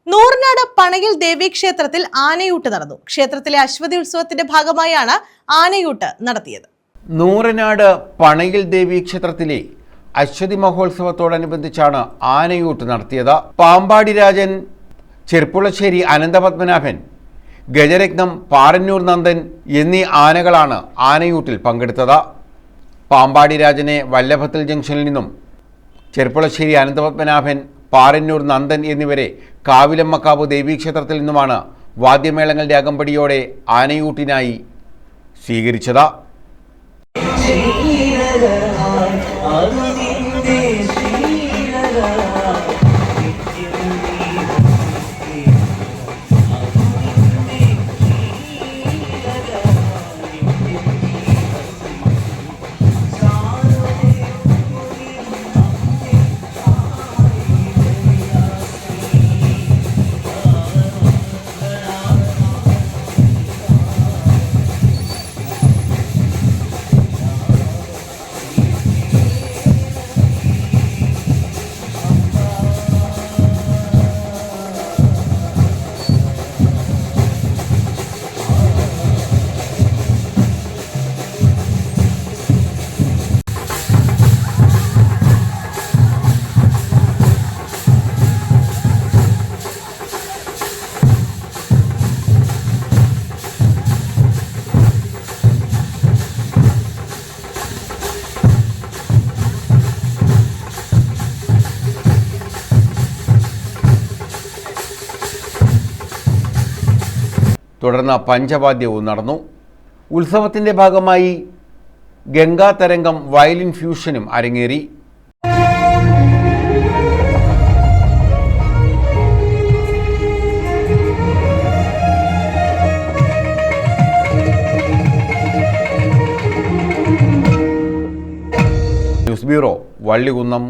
നൂറിനാട് പണയിൽ ദേവീക്ഷേത്രത്തിൽ ആനയൂട്ട് നടന്നു. ക്ഷേത്രത്തിലെ അശ്വതി ഉത്സവത്തിന്റെ ഭാഗമായാണ് ആനയൂട്ട് നടത്തിയത്. നൂറിനാട് പണയിൽ ദേവീക്ഷേത്രത്തിലെ അശ്വതി മഹോത്സവത്തോടനുബന്ധിച്ചാണ് ആനയൂട്ട് നടത്തിയത്. പാമ്പാടി രാജൻ, ചെർപ്പുളശ്ശേരി അനന്തപത്മനാഭൻ, ഗജരത്നം, പാറന്നൂർ നന്ദൻ എന്നീ ആനകളാണ് ആനയൂട്ടിൽ പങ്കെടുത്തത്. പാമ്പാടി രാജനെ വല്ലഭത്തിൽ ജംഗ്ഷനിൽ നിന്നും, ചെർപ്പുളശ്ശേരി അനന്തപത്മനാഭൻ, പാറന്നൂർ നന്ദൻ എന്നിവരെ കാവിലമ്മക്കാവ് ദേവീക്ഷേത്രത്തിൽ നിന്നുമാണ് വാദ്യമേളങ്ങളുടെ അകമ്പടിയോടെ ആനയൂട്ടിനായി സ്വീകരിച്ചത്. തുടർന്ന് പഞ്ചവാദ്യവും നടന്നു. ഉത്സവത്തിൻ്റെ ഭാഗമായി ഗംഗാതരംഗം വയലിൻ ഫ്യൂഷനും അരങ്ങേറി. News bureau, Vallikunnam.